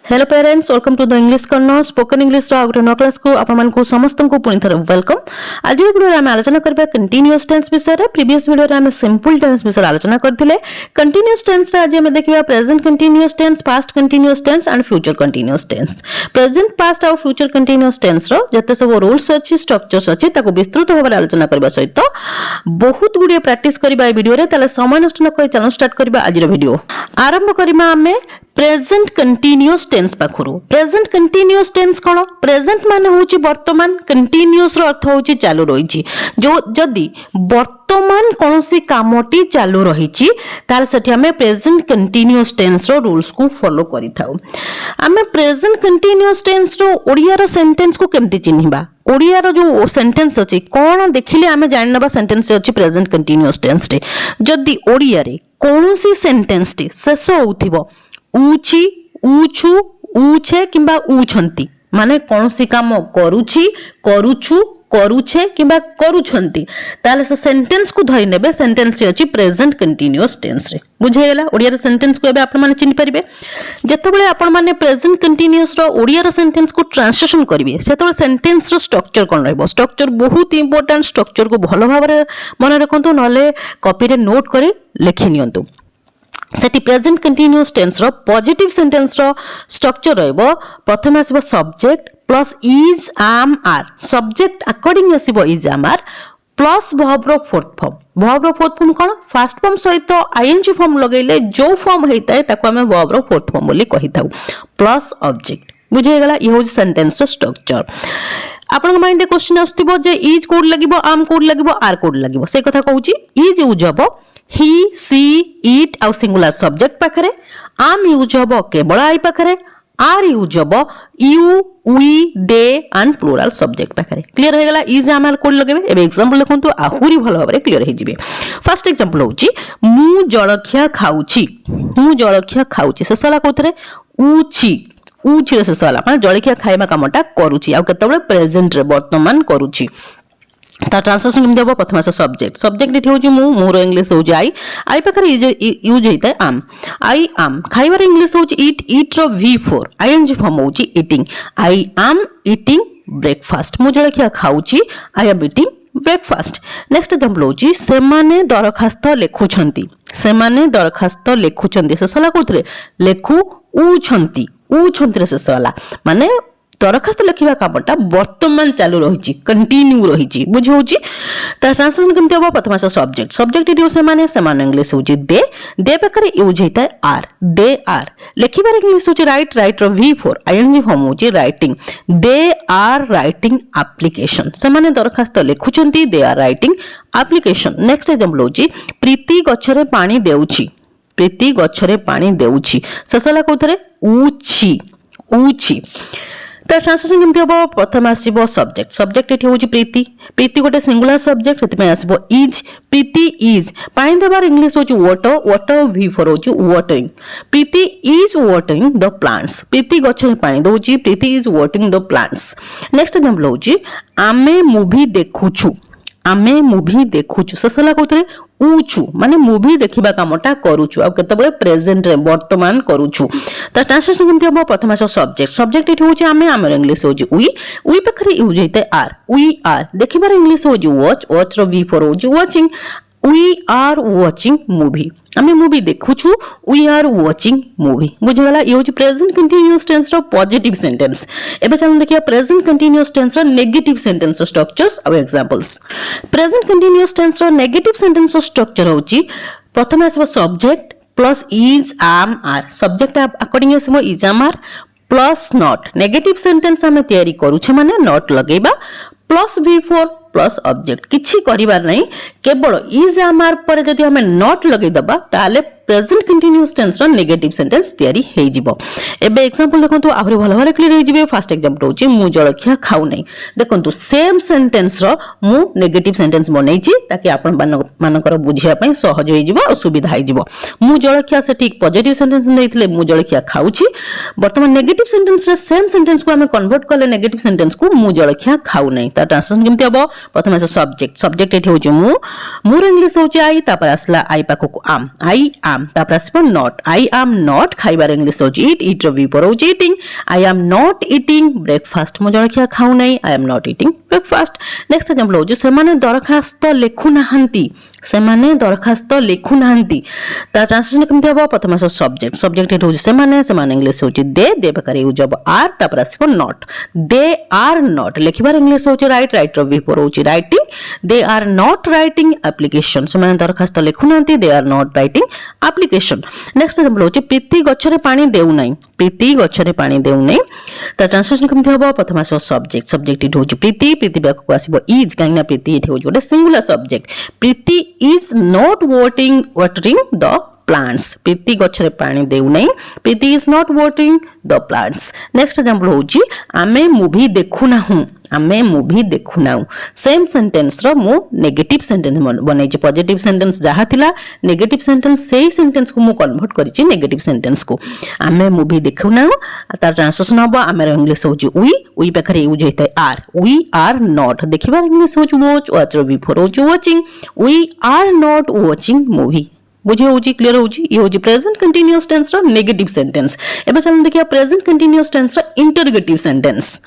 Hello parents, welcome to the English corner spoken English रो आउट नो क्लास को आपण मानकु समस्त को पुनी थर वेलकम। आज वीडियो रे हम आलोचना करबा कंटीन्यूअस टेंस विषय रे। प्रीवियस वीडियो रे हम सिंपल टेंस विषय आलोचना करथिले। कंटीन्यूअस टेंस रे आज हम देखिबा present continuous tense, past continuous tense and future continuous tense. Present, past और फ्यूचर कंटीन्यूअस टेंस रो जते सब रूल्स अछि, स्ट्रक्चर्स अछि, ताको विस्तृत भाबरे आलोचना करबा सहित बहुत गुडी प्रैक्टिस करबा ए वीडियो रे। ताले समय नष्ट न करि चैनल स्टार्ट करबा। आज रो वीडियो आरंभ करबा हमें प्रेजेंट कंटीन्यूअस टेंस पाखरु। प्रेजेंट कंटीन्यूअस टेंस कोन? प्रेजेंट माने होची वर्तमान, कंटीन्यूअस रो अर्थ होची चालू रहिची। जो जदी वर्तमान कोनोसी कामटी चालू रहिची तार सेठी हमें प्रेजेंट कंटीन्यूअस टेंस रो रूल्स को फॉलो करि थाउ। हमें प्रेजेंट कंटीन्यूअस टेंस रो ओडिया रो सेंटेंस को केमति चिन्हिबा? ओडिया रो जो सेंटेंस अछि कोन देखिले हमें जाननबा सेंटेंस अछि प्रेजेंट कंटीन्यूअस टेंस टे। जदी ओडिया रे कोनोसी सेंटेंस टे शेष होउथिबो ऊची, ऊछु, ऊछे किंबा ऊछंती माने कोनोसी काम करूची, करूछु, करूछे किंबा करूछंती ताले से सेंटेंस को धरि नेबे। सेंटेंस अछि प्रेजेंट कंटीन्यूअस टेंस रे। बुझे गेला? ओडिया रे सेंटेंस को एबे आपण माने चिनि परिबे। जेतेबेले आपण माने प्रेजेंट कंटीन्यूअस रो ओडिया रे सेंटेंस को ट्रांसलेशन करिवे सेतेबेले सेंटेंस रो स्ट्रक्चर कोन रहबो? स्ट्रक्चर बहुत इंपोर्टेंट। स्ट्रक्चर को भलो भाबरे मन रखंतु, नले कॉपी रे नोट करी लिखि नियंतु। सेटी प्रेजेंट कंटीन्यूअस टेंस रो पॉजिटिव सेंटेंस रो स्ट्रक्चर रहबो। प्रथम आसीबो subject plus is, am, are. Subject according आसीबो is, am, are plus verb रो फोर्थ फॉर्म। वर्ब रो फोर्थ फॉर्म कोन? फर्स्ट फॉर्म सहित आईएनजी फॉर्म लगैले जो फॉर्म हेताय ताको हमें वर्ब रो फोर्थ फॉर्म बोली कहिताउ। Plus object. बुझे गेला? इ हो सेंटेंस रो स्ट्रक्चर। आपन माइंड रे क्वेश्चन आस्तिबो जे इज कोड लागिबो, आम कोड लागिबो, आर कोड लागिबो। से कथा कहूची इज यूज हबो he, she, it आउ सिंगुलर सब्जेक्ट पाखरे। आम यूज हबो केवल आई पाखरे। आर यूज हबो you, we, they and plural subject पाखरे। क्लियर हो गेला? इज, आम, आर कोड लगेबे। एबे एग्जांपल देखंतु आहुरी भलो भाबरे क्लियर हे जिवे। फर्स्ट एग्जांपल होची मु जळखिया खाउची। मु जळखिया खाउची सेसला कोथरे उची, उची रे सेसला माने जळखिया खाइबा कामटा करूची। आ केतबेले प्रेजेंट रे वर्तमान करूची। ता ट्रांसलेशन केमि देबो? प्रथम आसे सब्जेक्ट। सब्जेक्ट इठी होची मु, मोर इंग्लिश होची आई, आई पाखरे यूज हेता आम। आई आम खाइबार इंग्लिश होची इट, इट रो V4 आईएनजी फॉर्म होची eating. I am eating breakfast. मु जळखिया खाउची, I am eating breakfast. Next example होची सेमाने दरखास्त लेखुछंती। सेमाने दरखास्त लेखुछंती सेसला कोथरे लेखु उछंती, उछंती रे सेसला माने दरखास्त लिखिबा कामटा वर्तमान चालू रहिची, कंटिन्यू रहिची। बुझौची? ता ट्रांसलेशन केमति होबो? प्रथम आसे सब्जेक्ट। सब्जेक्ट इडियो सेमाने, सेमाने इंग्लिश होची दे, दे पाखरे यूज हेता आर, दे आर। लिखिबार इंग्लिश होची राइट, राइट रो V4 आईएनजी फॉर्म होची writing. They are writing application. सेमाने दरखास्त लेखुचंती, they are writing application. Next example होची प्रीति गछरे पानी देउची। प्रीति गछरे पानी देउची सेसला कोथरे उची, उची। तो ट्रांसलेशन केमति होबो? प्रथम आसीबो सब्जेक्ट। सब्जेक्ट एठी होची प्रीति। प्रीति गोटे सिंगुलर सब्जेक्ट सेति पे आसीबो इज। प्रीति इज पानी देबार इंग्लिश होची वाटर, वाटर V4 होची watering. Preeti is watering the plants. Preeti गछरे पानी दउची, Preeti is watering the plants. Next example होची आमे मूवी देखुछु। आमे मूवी देखुछु सेसला कोथरे उचु माने मूवी देखिबा कामटा करूछु। आ केतबेले प्रेजेंट रे वर्तमान करूछु। ता ट्रांसलेशन केमति होबो? प्रथम आसे सब्जेक्ट। सब्जेक्ट एठी होची आमे, आमर इंग्लिश होची वी, वी पाखरे यूज हेते आर, वी आर। देखिबार इंग्लिश होची वॉच, वॉच रो V4 होची watching. We are watching movie. आमे मूवी देखुछु, वी आर वाचिंग मूवी। बुझगला? ये होची प्रेजेंट कंटीन्यूअस टेंस रो पॉजिटिव सेंटेंस। एबे चलन देखिया प्रेजेंट कंटीन्यूअस टेंस रो नेगेटिव सेंटेंस रो स्ट्रक्चर्स और एग्जांपल्स। प्रेजेंट कंटीन्यूअस टेंस रो नेगेटिव सेंटेंस रो स्ट्रक्चर होची प्रथम आसीबो subject plus is, am, are. Subject according आसीबो is, am, are plus not. Negative sentence हमें तयारी करूछे माने नॉट लगेबा प्लस V4 प्लस ऑब्जेक्ट। किछि करिबार नै, केवल इज, आम, आर पर जदि हमें नॉट लगै दबा ताले प्रेजेंट कंटीन्यूअस टेंस रो नेगेटिव सेंटेंस तयारी हेइ जिवो। एबे एग्जांपल देखंतु आहुरी भलो भाले क्लियर हेइ जिवे। फर्स्ट एग्जांपल होची मु जळखिया खाउ नै। देखंतु सेम सेंटेंस रो मु नेगेटिव सेंटेंस बनैछि ताकि आपण मानकर बुझिया पय सहज हेइ जिवो और सुविधा हेइ जिवो। मु जळखिया से ठीक पॉजिटिव सेंटेंस दैथिले मु जळखिया खाउछि। वर्तमान नेगेटिव सेंटेंस रे सेम सेंटेंस को हमें कन्वर्ट करले नेगेटिव सेंटेंस को मु जळखिया खाउ नै। ता ट्रांसलेशन केमति हबो? प्रथम आस सब्जेक्ट सब्जेक्ट एठी होची मु मोर इंग्लिश होची आई तापर आसला आई पाखक आम आई आम तापर आसबो नॉट आई एम नॉट खाइबार इंग्लिश होची इट रो वी पर होची eating I am not eating breakfast मु जळखिया खाउ नै I am not eating breakfast next example होची सेमाने दरखास्त लेखु नाहंती सेमाने दरखास्त लेखु नाहंती ता ट्रांसलेशन केमति हबो प्रथम आस सब्जेक्ट सब्जेक्ट एठी होची सेमाने इंग्लिश होची दे पाखरे यूज हबो आर तापर आसबो नॉट दे आर नॉट लेखिबार इंग्लिश होची राइट रो वी पर होची writing they are not writing application सेमाने दरखास्त लेखु नाहंती they are not writing application next example होची प्रीति गछरे पानी देउ नै प्रीति गछरे पानी देउ नै ता ट्रांसलेशन केमति हबो प्रथम आस सब्जेक्ट सब्जेक्ट एठी होची प्रीति ब्याक को आसीबो इज काइना प्रीति एठी होची गोटे singular subject Preeti is not watering the plants प्रीति गछरे पानी देउ नै प्रीति is not watering the plants next example होची आमे मूवी देखु नाहु सेम सेंटेंस रो मु नेगेटिव सेंटेंस बनै छी पॉजिटिव सेंटेंस जहा थिला नेगेटिव सेंटेंस सेही सेंटेंस को मु कन्वर्ट करि छी नेगेटिव सेंटेंस को आमे मूवी देखु नाहु तार ट्रांसलेशन हबो आमे इंग्लिश होची वी पाखरे यूज हेतै आर वी आर नॉट देखिबार इंग्लिश होची वॉच रो वी फॉर होची watching we are not watching movie बुझे होची क्लियर होची ये होची प्रेजेंट कंटीन्यूअस टेंस रो नेगेटिव सेंटेंस एबे चलन देखिया प्रेजेंट कंटीन्यूअस टेंस रो interrogative sentence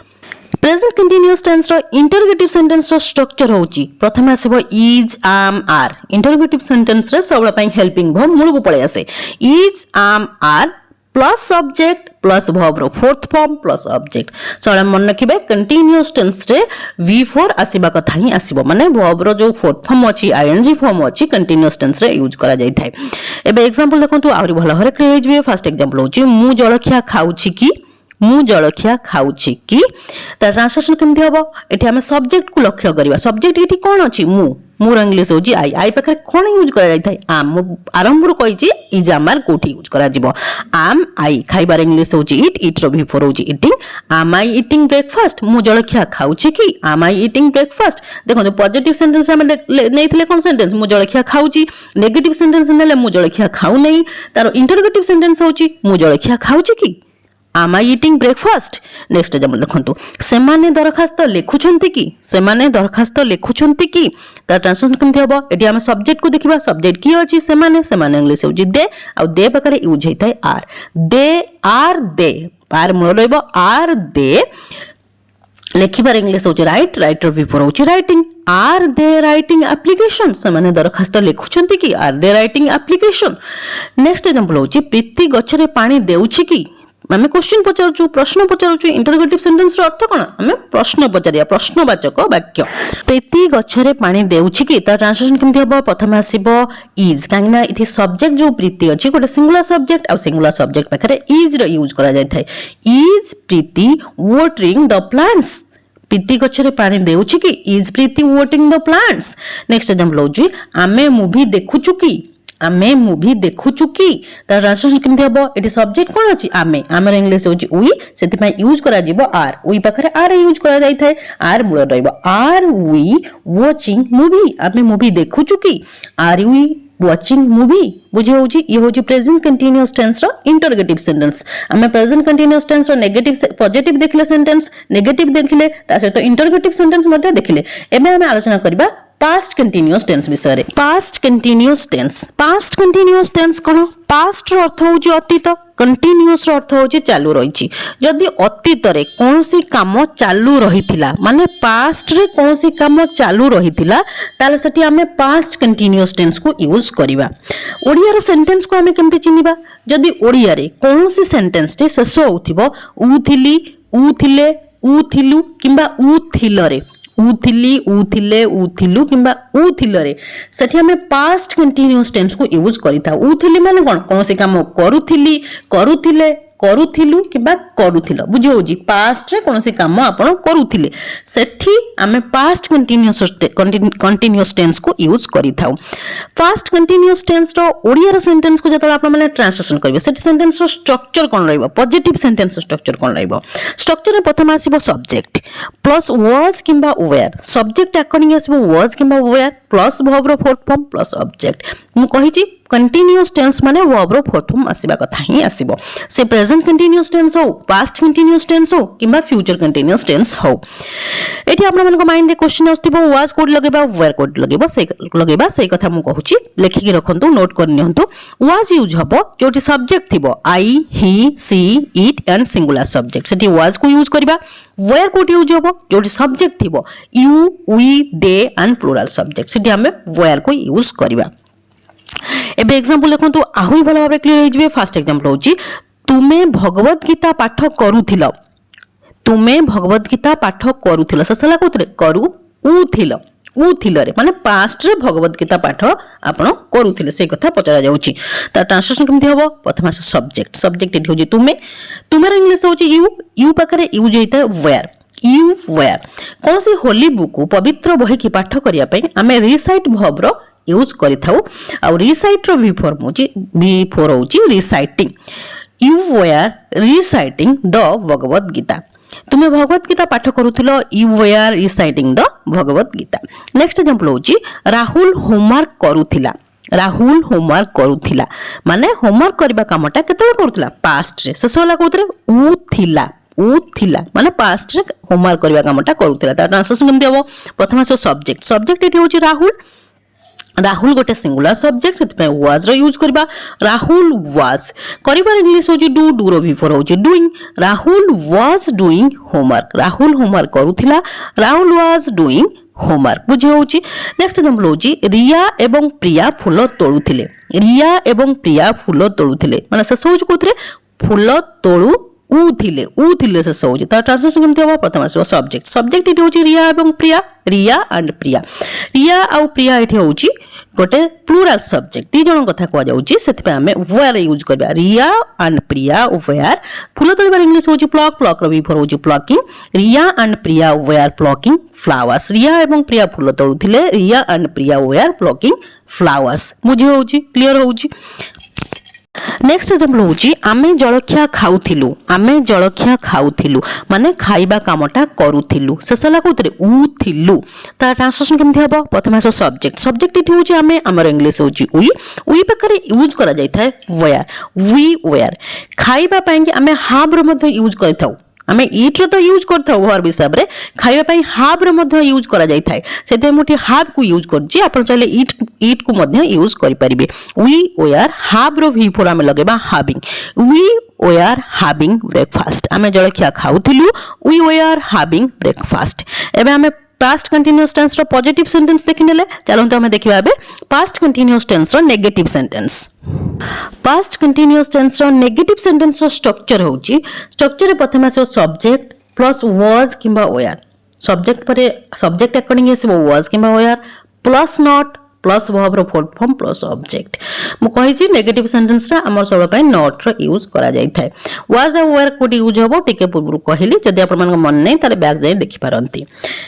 present continuous tense रो इंटरोगेटिव सेंटेंस रो स्ट्रक्चर होची प्रथम आसीबो is am are interrogative sentence रे सबला पई हेल्पिंग वर्ब मूल को पळे आसे is am are plus subject plus verb रो फोर्थ फॉर्म प्लस ऑब्जेक्ट सळा मन रखिबे कंटीन्यूअस टेंस रे V4 आसीबा कथा ही आसीबो माने वर्ब रो जो फोर्थ फॉर्म अछि आईएनजी फॉर्म अछि कंटीन्यूअस टेंस रे यूज करा जाय थाय एबे एग्जांपल देखंतु आउरी भलो हरे क्लियर हो जिवे फर्स्ट एग्जांपल होची मु जळखिया खाउछि की मु जळखिया खाउछि की त ट्रांसलेशन केमथि हबो एठी हम सब्जेक्ट को लक्ष्य करिवा सब्जेक्ट एठी कोन अछि मोर इंग्लिश होची आई पाखरे कोन यूज करा जाय थाय आम आरंभ रो कहिछि इज आमार कोठी यूज करा जिवो आम आई खाइबार इंग्लिश होची इट रो बिफोर होची ईटिंग आम आई ईटिंग ब्रेकफास्ट मु जळखिया खाउछि की आम आई ईटिंग ब्रेकफास्ट देखो पॉजिटिव सेंटेंस हम नेथिले कोन सेंटेंस मु जळखिया खाउछि नेगेटिव सेंटेंस नेले मु जळखिया खाउ नै तार इंटरोगेटिव सेंटेंस होची मु जळखिया खाउछि की Am I eating breakfast? Next example देखंतु सेमाने दरखास्त लेखुछंती की सेमाने दरखास्त लेखुछंती की ता ट्रांसलेशन केमथि हबो एटी हम सब्जेक्ट को देखिबा सब्जेक्ट की अछि सेमाने इंग्लिश होची दे आ दे पाखरे यूज हेतै आर दे आर मूल रहबो आर दे लेखिबार इंग्लिश होची राइट रो बिफोर होची writing are they writing application सेमाने दरखास्त लेखुछंती की are they writing application next example होची प्रीति गछरे पानी देउछि की आमे क्वेश्चन पचारछु प्रश्न पचारछु इंटरोगेटिव सेंटेंस रो अर्थ कोन आमे प्रश्न पचारिया प्रश्नवाचक वाक्य प्रीति गछरे पानी देउछि की त ट्रांसलेशन केमथि हबो प्रथम आसीबो इज कांगना इथि सब्जेक्ट जो प्रीति अछि गोटे सिंगुलर सब्जेक्ट आ सिंगुलर सब्जेक्ट पाखरे इज रो यूज करा जाय थाय is Preeti watering the plants Preeti गछरे पानी देउछि की is Preeti watering the plants next example होजी आमे मूवी देखुछु की आमे मूवी देखुछु की त ट्रांसलेशन केमथि हबो एटी सब्जेक्ट कोन अछि आमे आमर इंग्लिश होची वी सेति पय यूज करा जिवो आर वी पाखरे आर यूज करा जाय थाय आर मूल रहइबो आर वी वाचिंग मूवी आमे मूवी देखुछु की आर वी वाचिंग मूवी बुझे होची ये होची प्रेजेंट कंटीन्यूअस टेंस रो इंटरोगेटिव सेंटेंस आमे प्रेजेंट कंटीन्यूअस टेंस रो नेगेटिव पॉजिटिव देखले सेंटेंस नेगेटिव देखले ता सहित इंटरोगेटिव सेंटेंस मध्ये देखले एबे हम आलोचना करबा पास्ट कंटीन्यूअस टेंस विषय पास्ट कंटीन्यूअस टेंस कोन पास्ट रो अर्थ होची अतीत कंटीन्यूअस रो अर्थ होची चालू रहिची जदी अतीत रे कोनोसी काम चालू रहिथिला माने पास्ट रे कोनोसी काम चालू रहिथिला ताले सटी हमें पास्ट कंटीन्यूअस टेंस को यूज करिवा ओडिया रो सेंटेंस को हमें केमते चिनिबा जदी ओडिया रे कोनोसी सेंटेंस टे शेष होथिबो उथिली उथिले उथिलु किबा उथिलरे उथिली उथिले उथिलु किबा उथिलरे सेठी हमें पास्ट कंटीन्यूअस टेंस को यूज करिता उथिली माने कोन से काम करूथिली करूथिले करूथिलु किबा करूथिलो बुझे होजी पास्ट रे कोनोसी काम आपण करूथिले सेठी हमें पास्ट कंटीन्यूअस टेंस को यूज करिथाउ पास्ट कंटीन्यूअस टेंस रो ओडिया रो सेंटेंस को जतला आपण माने ट्रांसलेशन करबे सेठी सेंटेंस रो स्ट्रक्चर कोन रहइबो पॉजिटिव सेंटेंस स्ट्रक्चर कोन रहइबो स्ट्रक्चर रे प्रथम आसीबो सब्जेक्ट प्लस वाज किबा वेयर सब्जेक्ट अकॉर्डिंग आसीबो वाज किबा वेयर प्लस वर्ब रो फोर्थ फॉर्म प्लस ऑब्जेक्ट मु कहिची कंटीन्यूअस टेंस माने वर्ब रो फोर्थ फॉर्म आसीबा कथा ही आसीबो से प्रेजेंट कंटीन्यूअस टेंस हो पास्ट कंटीन्यूअस टेंस हो किबा फ्यूचर कंटीन्यूअस टेंस हो एठी आपन मन को माइंड रे क्वेश्चन आस्तिबो वाज कोड लगेबा वेयर कोड लगेबा से कथा मु कहूची लेखि के रखंतु नोट कर नियंतु वाज यूज हबो जोटी सब्जेक्ट थिबो I he she it and singular subject सेठी वाज को यूज करबा वेयर कोड यूज हबो जोटी सब्जेक्ट थिबो you we they and plural subject सेठी हमें वेयर को यूज करबा एबे एग्जांपल देखंतु आहुरी भलो भाबरे क्लियर हो जिवे फर्स्ट एग्जांपल होची तुमे भगवत गीता पाठ करूथिलो तुमे भगवत गीता पाठ करूथिलो ससला कोतरे करू उथिलो रे माने पास्ट रे भगवत गीता पाठ आपण करूथिले से कथा पचरा जाउची त ट्रांसलेशन केमथि हबो प्रथम सब्जेक्ट एठी होची तुमेर इंग्लिश होची यू पाखरे यूज हेता वेयर यू वेयर कोन से होली बुक पवित्र बही की पाठ करिया पई हमें रिसाइट वर्ब रो यूज करिथाउ आ रिसाइट रो वी फॉर होची reciting you were reciting the Bhagavad Gita तुमे भगवत गीता पाठ करूथिलो you were reciting the Bhagavad Gita next example होची राहुल होमवर्क करूथिला माने होमवर्क करबा कामटा केतले करूथिला पास्ट रे ससला कोतरे उ थिला माने पास्ट रे होमवर्क करबा कामटा करूथिला ता ट्रांसलेशन केमथि हबो प्रथम सब्जेक्ट एठी होची राहुल गोटे सिंगुलर सब्जेक्ट से वाज रो यूज करबा राहुल वाज करिबार इंग्लिश होची डू रो बिफोर होची doing Rahul was doing homework Rahul homework करूथिला राहुल वाज डूइंग होमवर्क बुझे होची नेक्स्ट एग्जांपल होची रिया एवं प्रिया फूल तोड़ुथिले माने से सोच कोथरे फूल तोड़ू उथिले से सोच ता ट्रांसलेशन केमथि हबो प्रथम आसो सब्जेक्ट एठी होची रिया एवं प्रिया रिया आ प्रिया एठी होची गोटे प्लुरल सब्जेक्ट ती जण कथा को जाउची सेति पे हमें वेयर यूज करबा रिया एंड प्रिया वेयर फूल तोड़बार इंग्लिश होची प्लक रो बिफोर होची plucking Riya and Priya were plucking flowers Riya एवं प्रिया फूल तोड़ुथिले Riya and Priya were plucking flowers बुझी होची क्लियर होची नेक्स्ट एग्जांपल होची आमे जळखिया खाउथिलु माने खाइबा कामटा करूथिलु ससला कोतरे उथिलु ता ट्रांसलेशन केमथि हबो प्रथम आसो सब्जेक्ट इठी होची आमे हमर इंग्लिश होची वी पकरे यूज करा जाय थाए वेयर खाइबा पाएंगे आमे हाब रो मध्ये यूज करथाउ आमे ईट रो तो यूज करथाउ वर्ब हिसाब रे खाइबा पई हाब रो मध्ये यूज करा जाय थाए सेते मोठी हाब को यूज करछि आपण चाहे ईट को मध्ये यूज करि परिबे वी वेयर हाब रो वी फोर आमे लगेबा having we were having breakfast आमे जळखिया खाउथिलु वी वेयर हाविंग ब्रेकफास्ट एबे आमे पास्ट कंटीन्यूअस टेंस रो पॉजिटिव सेंटेंस देखिनेले चलंतु हमें देखिबा एबे पास्ट कंटीन्यूअस टेंस रो negative sentence past continuous tense रो नेगेटिव सेंटेंस रो स्ट्रक्चर होची स्ट्रक्चर प्रथम आसो सब्जेक्ट प्लस वाज किबा वेयर सब्जेक्ट अकॉर्डिंग आसो वाज किबा were plus not plus verb रो फोर्थ फॉर्म प्लस ऑब्जेक्ट मु कहिछि नेगेटिव सेंटेंस रा हमर सब पय नॉट रो यूज करा जाय थाए वाज आ वेयर कोड यूज होबो टिके पूर्व कहली जदि आपण मन मन नै ताले बैक जाय देखि पारंती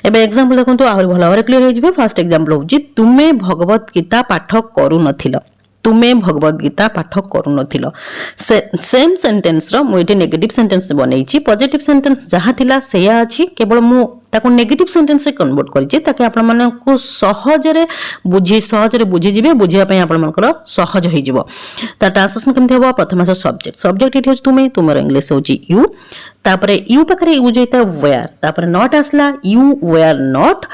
एबे एग्जांपल देखंतु आहुर भलो भाबरे क्लियर हो जिवे फर्स्ट एग्जांपल होछि तुमे भगवत गीता पाठ करू नथिलो सेम सेंटेंस रो मु एटे नेगेटिव सेंटेंस बनैछि पॉजिटिव सेंटेंस जहा थिला सेया अछि केवल मु ताको नेगेटिव सेंटेंस से कन्वर्ट करिछि ताकि आपण मन को सहज रे बुझि जिवे बुझिया पय आपण मन को सहज होई जिवो ता ट्रांसलेशन केमथि होबो प्रथम सब्जेक्ट इट होछ तुमे तुमर इंग्लिश होछि यू तापरे यू पकरे यूज हेता वेयर तापरे नॉट आसला यू वेयर नॉट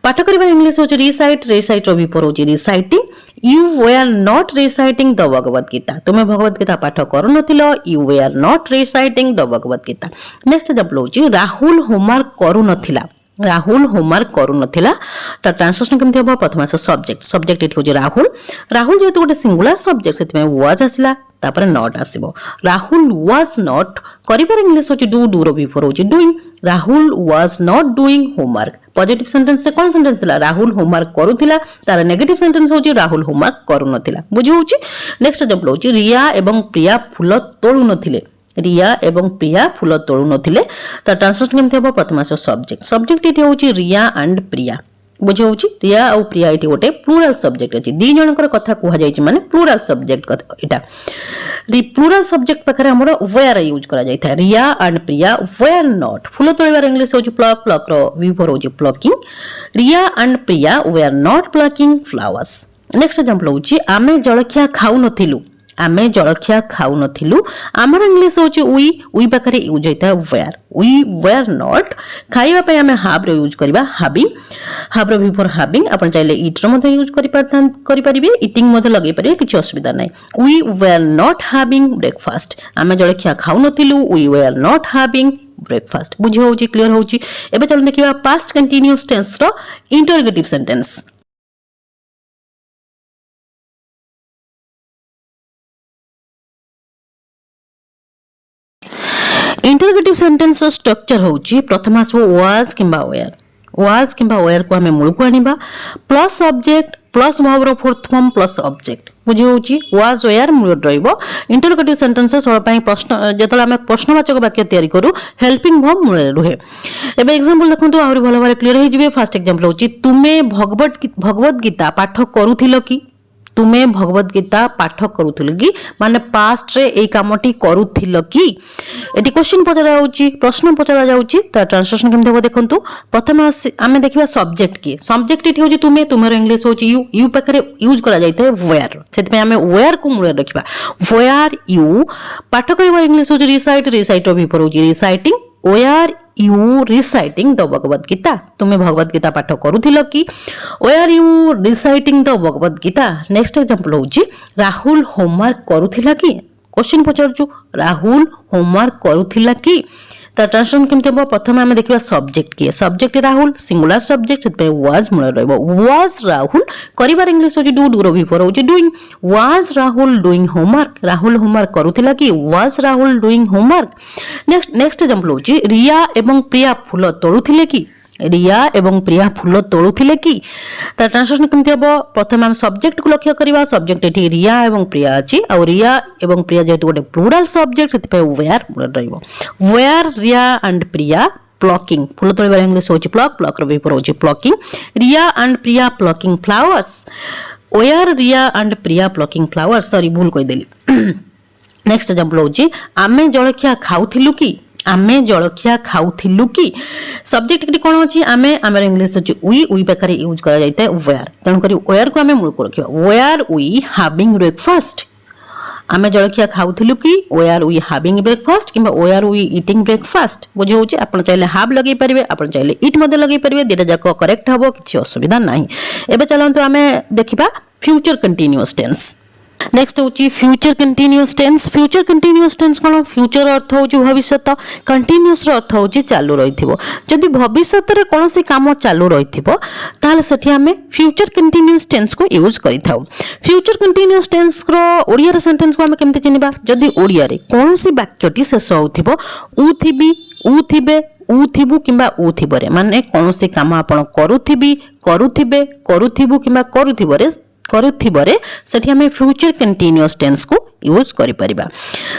पाठ करिबा इंग्लिश होछि रिसाइट रो बिफोर होछि reciting you were not reciting the Bhagavad Gita तुमे भगवत गीता पाठ करू नथिलो you were not reciting the Bhagavad Gita next example होछि राहुल होमवर्क करू नथिला त ट्रांसलेशन केमथि हबो प्रथम सब्जेक्ट इट होछि राहुल जेतु गोटे सिंगुलर सब्जेक्ट सेतमे वाज आसिला तापर नॉट आसीबो राहुल वाज नॉट करिबार इंग्लिश होछि डू रो बिफोर होछि doing Rahul was not doing homework positive sentence से कोन सेंटेंस थिला राहुल होमवर्क करूथिला तार नेगेटिव सेंटेंस होछि राहुल होमवर्क करू नथिला बुझि होछि नेक्स्ट एग्जांपल होछि रिया एवं प्रिया फूल तोड़ू नथिले त ट्रांसलेशन केमथि हबो प्रथम सब्जेक्ट इट होछि रिया एंड प्रिया बुझे होची रिया और प्रिया इटी गोटे प्लूराल सब्जेक्ट अछि दी जनकर कथा कुहा जायछि माने प्लूराल सब्जेक्ट इटा प्लूराल सब्जेक्ट पाखरे हमर वेयर यूज करा जाय था Riya and Priya were not फुल तोड़िबार इंग्लिश होची प्लक प्लक रो वी फॉर होची plucking Riya and Priya were not plucking flowers next example होची आमे जळखिया खाउ नथिलु आमे जळखिया खाउ नथिलु हमर इंग्लिश होची वी पाखरे यूज होता वेयर वी वेयर नॉट खाइबा पय आमे हैव रो यूज करबा हैविंग हैव रो बिफोर हैविंग अपन चाइले ईट रो मध्ये यूज करि परिबे ईटिंग मध्ये लगै परिबे किछि असुविधा नै we were not having breakfast आमे जळखिया खाउ नथिलु we were not having breakfast बुझि होची क्लियर होची एबे चलो देखिबा पास्ट कंटीन्यूअस टेंस रो interrogative sentence interrogative sentence structure होची प्रथम आसबो वाज किंबा वेयर को हमें मूल को आनिबा प्लस सब्जेक्ट प्लस वर्ब रो फोर्थ फॉर्म प्लस ऑब्जेक्ट बुझी होची वाज वेयर मूल रहइबो इंटरोगेटिव सेंटेंस सब पई प्रश्न जेतला हम प्रश्नवाचक वाक्य तयारी करू हेल्पिंग वर्ब मूल रहे एबे एग्जांपल देखंतु आहुरी भलो भारे क्लियर हे जिवे फर्स्ट एग्जांपल होची तुमे भगवत गीता पाठ करूथिलो कि तुमे भगवत गीता पाठ करूथिलो कि माने पास्ट रे ए कामटी करूथिलो कि एटी क्वेश्चन पचरा जाउची प्रश्न पचरा जाउची ता ट्रांसलेशन केमते हो देखंतु प्रथम आमे देखिबा सब्जेक्ट की सब्जेक्ट इठी होची तुमेर इंग्लिश होची यू पाखरे यूज करा जायते वेयर सेति पे आमे वेयर को मूल रखिबा वेयर यू पाठ करबा इंग्लिश होची रिसाइट रो बिफोर होची reciting were you reciting the Bhagavad Gita तुम्हें भगवत गीता पाठ करूथिलो कि were you reciting the Bhagavad Gita next example होची राहुल होमवर्क करूथिला कि क्वेश्चन पचारछु राहुल होमवर्क करूथिला कि ता ट्रांसलेशन केमते हो प्रथम हम देखिबा सब्जेक्ट की सब्जेक्ट राहुल सिंगुलर सब्जेक्ट पे वाज मूल रहइबो वाज राहुल करिबार इंग्लिश होची डू रो बिफोर होची doing was Rahul doing homework Rahul homework करूथिला कि was Rahul doing homework next example होची रिया एवं प्रिया फूल तोड़ुथिले कि रिया एवं प्रिया फूल तोड़ुथिले कि ता ट्रांसलेशन केमते हो प्रथम हम सब्जेक्ट को लक्ष्य करिबा सब्जेक्ट एठी रिया एवं प्रिया अछि और रिया एवं प्रिया जेतु गोटे प्लूरल सब्जेक्ट सेति पे वेयर मूल रहइबो were Riya and Priya plucking फूल तोड़िबार इंग्लिश होची प्लक रो बिफोर होची plucking Riya and Priya plucking flowers were Riya and Priya plucking flowers sorry भूल कहि देली नेक्स्ट एग्जांपल होची आमे जळखिया खाउथिलु कि आमे जळखिया खाउथिलु कि सब्जेक्ट किटी कोन अछि आमे हमर इंग्लिश अछि वी पाखरे यूज करा जायते वेयर तन करी वेयर को आमे मूल को रखिबा वेयर वी हैविंग ब्रेकफास्ट आमे जळखिया खाउथिलु कि वेयर वी हैविंग ब्रेकफास्ट किबा वेयर वी ईटिंग ब्रेकफास्ट बुझे होची आपण चाइले हैव लगै परिबे आपण चाइले ईट मध्ये लगै परिबे देटा जाको करेक्ट हबो किछि असुविधा नाही एबे चलंतु आमे देखिबा फ्यूचर कंटीन्यूअस टेंस नेक्स्ट होची फ्यूचर कंटीन्यूअस टेंस कोन फ्यूचर अर्थ होची भविष्यत कंटीन्यूअस रो अर्थ होची चालू रहिथिबो जदि भविष्यत रे कोनोसी काम चालू रहिथिबो ताले सेठी हमें फ्यूचर कंटीन्यूअस टेंस को यूज करिथाउ फ्यूचर कंटीन्यूअस टेंस रो ओडिया रे सेंटेंस को हमें केमते चिनिबा जदि ओडिया रे कोनोसी वाक्यटी शेष होथिबो उ थिबी उ थिबे उ थिबु किंबा उ थिबरे माने कोनोसी काम आपण करूथिबे करूथिबु किंबा करूथिबरे सेठी हमें फ्यूचर कंटीन्यूअस टेंस को यूज करि परिबा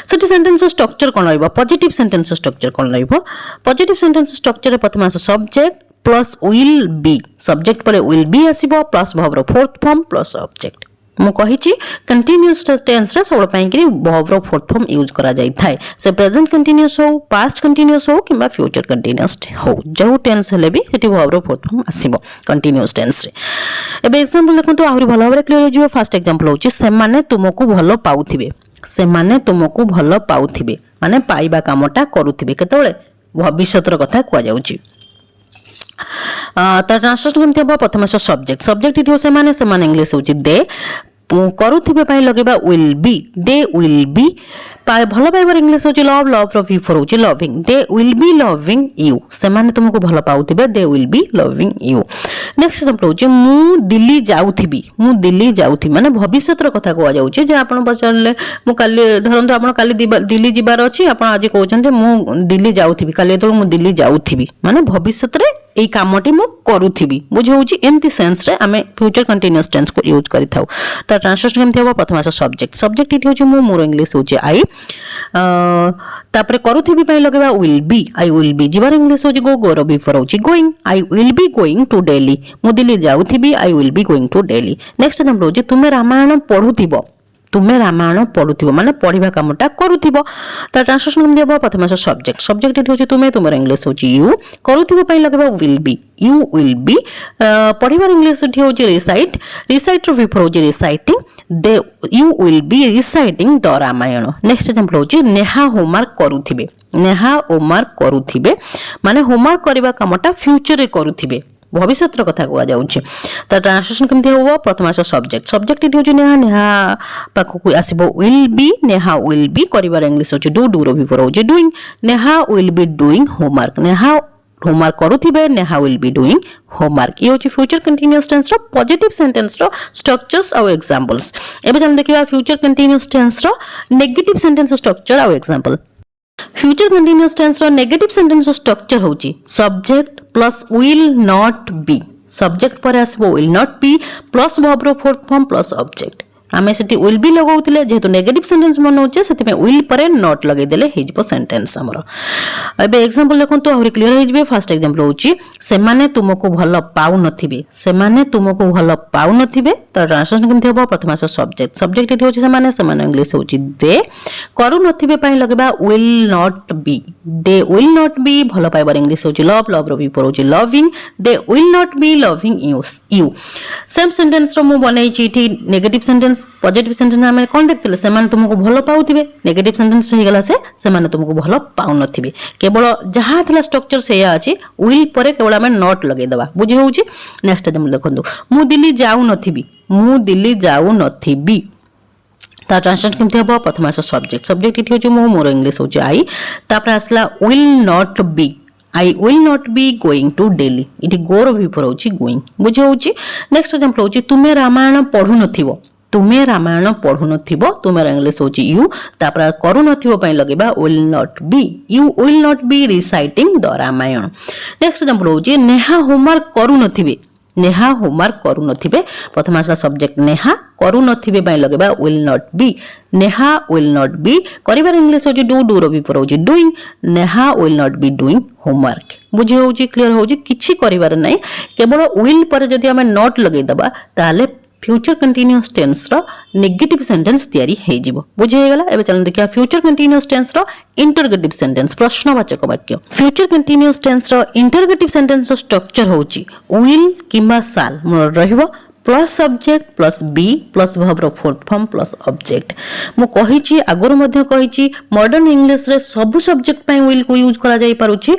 सेठी सेंटेंस स्ट्रक्चर कोन रहइबो पॉजिटिव सेंटेंस स्ट्रक्चर कोन रहइबो पॉजिटिव सेंटेंस स्ट्रक्चर रे प्रथम आस subject plus will be subject परे विल बी आसीबो प्लस वर्ब रो फोर्थ फॉर्म प्लस ऑब्जेक्ट मु कहिची कंटीन्यूअस टेंस रे सब पई कि वर्ब रो फोर्थ फॉर्म यूज करा जाय थाए से प्रेजेंट कंटीन्यूअस हो पास्ट कंटीन्यूअस हो किबा फ्यूचर कंटीन्यूअस हो जो टेंस हेले भी सेठी वर्ब रो फोर्थ फॉर्म आसीबो कंटीन्यूअस टेंस रे एबे एग्जांपल देखंतु आहुरी भलो भाबरे क्लियर हो फर्स्ट एग्जांपल होची सेमाने तुमको भलो पाउथिबे माने पाइबा कामटा करूथिबे केतबेले भविष्यतर कथा कुआ जाउची ता ट्रांसलेशन केमते हो प्रथम सब्जेक्ट इठी हो सेमाने इंग्लिश होची दे करूथिबे पई लगेबा विल बी भलो पाइबार इंग्लिश होची लव रो बिफोर होची loving they will be loving you सेमाने तुमको भलो पाउथिबे they will be loving you next example होची मु दिल्ली जाउथि माने भविष्यतर कथा को जाउची जे आपण पचारले मु काली धरंतु आपण काली दिल्ली जिबार अछि आपण आज कहउछन जे मु दिल्ली जाउथि काली तो मु दिल्ली जाउथि माने भविष्यतरे एई कामटी मु करूथिबी बुझे होची एम्ति सेंस रे हमें फ्यूचर कंटीन्यूअस टेंस को यूज करिथाउ ता ट्रांसलेशन केमते हो प्रथम सब्जेक्ट इठी होची मु मोर इंग्लिश होची आई तापर करूथिबी पई लगेबा will be I will be जिबार इंग्लिश होची गो गोर बिफोर होची going I will be going to Delhi मु दिल्ली जाउथिबी I will be going to Delhi next example होची तुमे रामायण पढुथिबो तुमे रामायण पढुथिबो माने पढिबा कामटा करूथिबो त ट्रांसलेशन केम देबो प्रथम सब्जेक्ट सब्जेक्ट एठी होची तुमे तुमर इंग्लिश होची यू करूथिबो पई लगेबा will be you will be पढिबार इंग्लिश एठी होची रिसाइट रिसाइट रो बिफोर होची रिसाइटिंग दे you will be reciting the Ramayana next example होची नेहा होमवर्क करूथिबे नेहा होमवर्क करूथिबे माने होमवर्क करबा कामटा फ्यूचर रे करूथिबे भविष्य कथा कह जाऊँच तो ट्रांसलेशन केमती हम प्रथम आस सब्जेक्ट सब्जेक्ट ये हूँ नेहा नेहा पाखक आसब will be Neha will be कर इंग्लिश होची डू डू रो हो doing Neha will be doing homework Neha homework करुथिबे Neha will be doing homework ये हूँ फ्यूचर कंटीन्यूअस टेंस रो पॉजिटिव सेंटेंस रो स्ट्रक्चर्स और एग्जांपल्स एबे चल देखिबा फ्यूचर कंटीन्यूअस टेंस रो नेगेटिव सेंटेंस स्ट्रक्चर और एग्जांपल फ्यूचर कंटीन्यूअस टेंस रो नेगेटिव सेंटेंस स्ट्रक्चर होची subject plus will not B subject पर आसबो will not be plus verb रो फोर्थ फॉर्म प्लस ऑब्जेक्ट आमे सेठी विल बी लगाउतिले जेहेतु नेगेटिव सेंटेंस बनौचे सेति पे विल परे नॉट लगै देले हेजबो सेंटेंस हमरो एबे एग्जांपल देखंतु आहुरी क्लियर हेजबे फर्स्ट एग्जांपल होची सेमाने तुमको भल पाउ नथिबे सेमाने तुमको भल पाउ नथिबे त ट्रांसलेशन केमथि हबो प्रथम आस सब्जेक्ट सब्जेक्ट एठी होची सेमाने सेमाने इंग्लिश होची दे करू नथिबे पई लगबा will not be they will not be भल पाइबार इंग्लिश होची लव लव रो बिफोर होची loving they will not be loving you same sentence रो मु बनैची इठी नेगेटिव सेंटेंस पॉजिटिव सेंटेंस आमे कोन देखतिले सेमान तुमको भलो पाउथिबे नेगेटिव सेंटेंस हे गला से सेमान तुमको भलो पाउ नथिबे केवल जहा थिला स्ट्रक्चर सेया अछि विल परे केवल आमे नॉट लगै दबा बुझी होउची नेक्स्ट एग्जांपल देखंतु मु दिल्ली जाउ नथिबी ता ट्रांसलेशन केमथि हबो प्रथम आस सब्जेक्ट सब्जेक्ट इठी होची मु मोर इंग्लिश होची आई तापर आसला will not be I will not be going to Delhi इठी गोर बिफोर होची गोइंग बुझी होउची नेक्स्ट एग्जांपल होची तुमे रामायण पढु नथिबो तुमे रामायण पढु नथिबो तुमे इंग्लिश होची यू तापर करू नथिबो पई लगेबा will not be you will not be reciting the Ramayana next example होची नेहा होमवर्क करू नथिबे नेहा होमवर्क करू नथिबे प्रथम आसला सब्जेक्ट नेहा करू नथिबे पई लगेबा will not be Neha will not be करिबार इंग्लिश होची डू डू रो बिफोर होची doing Neha will not be doing homework बुझी होची क्लियर होची किछि करिबार नै केवल विल पर जदी हमें नॉट लगै दबा ताले फ्यूचर कंटीन्यूअस टेंस रो नेगेटिव सेंटेंस तैयारी हे जिवो बुझे गेला एबे चलन देखिया फ्यूचर कंटीन्यूअस टेंस रो इंटरगेटिव सेंटेंस प्रश्नवाचक वाक्य फ्यूचर कंटीन्यूअस टेंस रो इंटरगेटिव सेंटेंस रो स्ट्रक्चर होची विल किबा साल मोर रहिबो plus subject plus be plus verb रो फोर्थ फॉर्म प्लस ऑब्जेक्ट मु कहिची आगुर मध्ये कहिची मॉडर्न इंग्लिश रे सब सब्जेक्ट पई विल को यूज करा जाई पारुची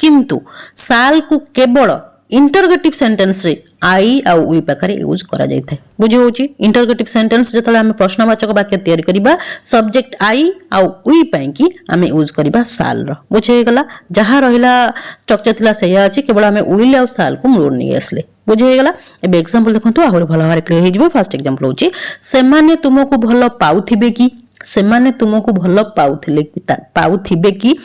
किंतु साल को केवल इंटरगेटिव सेंटेंस रे आई आ वी पाखरे यूज करा जाय थाए बुझे होची इंटरगेटिव सेंटेंस जतले हम प्रश्नवाचक वाक्य तैयारी करिबा सब्जेक्ट आई आ वी पई की हम यूज करिबा साल रो बुझे गेला जहा रहिला स्ट्रक्चर थिला सेया अछि केवल हम विल आ साल को मोड़ नि आसले बुझे गेला एबे एग्जांपल देखंतु आहुर भलो हारे क्लियर हे जिवो फर्स्ट एग्जांपल होची सेमाने तुमको भलो पाउथिबे की सेमाने तुमको भलो पाउथिबे की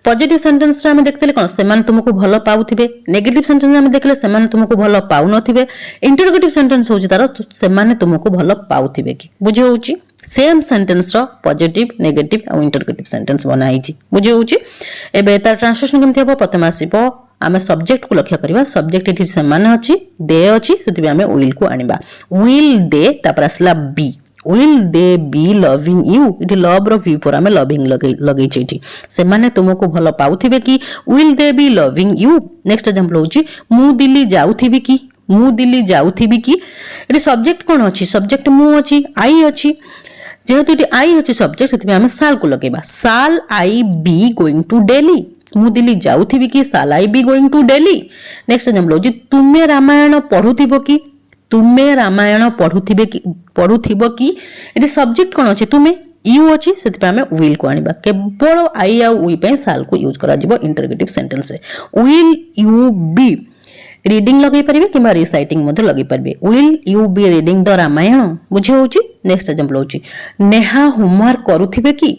पॉजिटिव सेंटेंस रे हम देखतले कोन सेमाने तुमको भलो पाउथिबे नेगेटिव सेंटेंस रे हम देखले सेमाने तुमको भलो पाउ नथिबे इंटरगेटिव सेंटेंस होची तार सेमाने तुमको भलो पाउथिबे की बुझे होची सेम सेंटेंस रो पॉजिटिव नेगेटिव आ इंटरगेटिव सेंटेंस बनाइची बुझे होची एबे तार ट्रांसलेशन केमथि हबो प्रथम आसीबो आमे सब्जेक्ट को लक्ष्य करिबा सब्जेक्ट इठी सेमाने अछि दे अछि सेति आमे विल को आनिबा विल दे तापर आसला be will they be loving you इठी लव रो वी पर आमे लविंग लगै छै इठी से माने तुमको भलो पाउथिबे की will they be loving you next example होची मु दिल्ली जाउथिबी की इठी सब्जेक्ट कोन अछि सब्जेक्ट मु अछि आई अछि जेहेतु इठी आई अछि सब्जेक्ट सेति आमे साल को लगेबा shall I be going to Delhi मु दिल्ली जाउथिबी की shall I be going to Delhi next example होची तुमे रामायण पढुथिबो की तुमे रामायण पढुथिबो की इठी सब्जेक्ट कोन अछि तुमे यू अछि सेति पे हमें विल को आनिबा केवल आई आ वी पे साल को यूज करा जिवो इंटरगेटिव सेंटेंस रे विल यू बी रीडिंग लगै परिबे किबा रिसाइटिंग मध्ये लगै परिबे will you be reading the Ramayana बुझे होची नेक्स्ट एग्जांपल होची नेहा होमवर्क करूथिबे की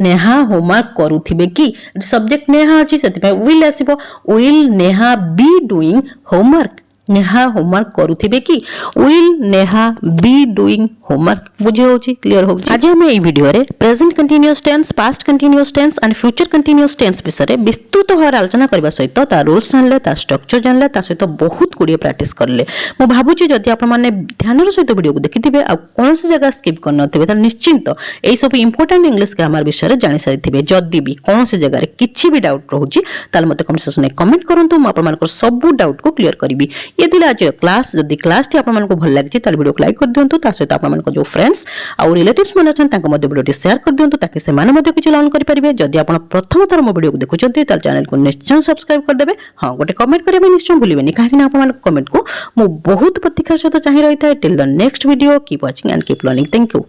नेहा होमवर्क करूथिबे की सब्जेक्ट नेहा अछि सेति पे विल आसीबो will Neha be doing homework Neha homework करुथिबे कि will Neha be doing homework बुझे होची क्लियर होची। आज हम এই ভিডিওরে present continuous tense past continuous tense and future continuous tense বিষয়ে বিস্তৃত ভাবে আলোচনা করিবা সহিত তা রুলস জানলে তা স্ট্রাকচার জানলে তা সহিত বহুত গুড়িয়ে প্র্যাকটিস করলে মু ভাবুছি যদি আপন মানে ধ্যানর সহিত ভিডিওକୁ ଦେଖିଥିବେ ଆଉ କୌଣସି ଜାଗା ସ୍କିପ୍ କରିନଥିବେ ତାହେଲେ ନିଶ୍ଚିନ୍ତ ଏଇ ସବୁ ଇମ୍ପୋର୍ଟାଣ୍ଟ ଇଂଲିଶ ଗ୍ରାମାର ବିଷୟରେ ଜାଣି ସାରିଥିବେ। ଯଦି ବି କୌଣସି ଜାଗାରେ କିଛି ବି ଡାଉଟ୍ ରହୁଛି ତାହେଲେ ମୋତେ କମେଣ୍ଟ ସେକ୍ସନରେ କମେଣ୍ଟ କରନ୍ତୁ, ମୁଁ ଆପଣମାନଙ୍କର ସବୁ ଡାଉଟ୍କୁ କ୍ଲିୟର କରିବି। ये थिला आज क्लास जदि क्लास टी आपन को भल लागी ताले वीडियो को लाइक कर दियंतु ता सहित आपन को जो फ्रेंड्स आ रिलेटिव्स मन अछन तांको मध्ये वीडियो टी शेयर कर दियंतु ताकि से माने मध्ये किछ लर्न करि परिबे। जदि आपन प्रथम थर मो वीडियो को देखुचंती ताले चैनल को निश्चय सब्सक्राइब कर देबे। हां गोटे कमेंट करबे निश्चय भूलिबेनी काहे ना आपन कमेंट को मो बहुत प्रतीक्षा सहित चाहि रहिता। Till the next video keep watching and keep learning. Thank you.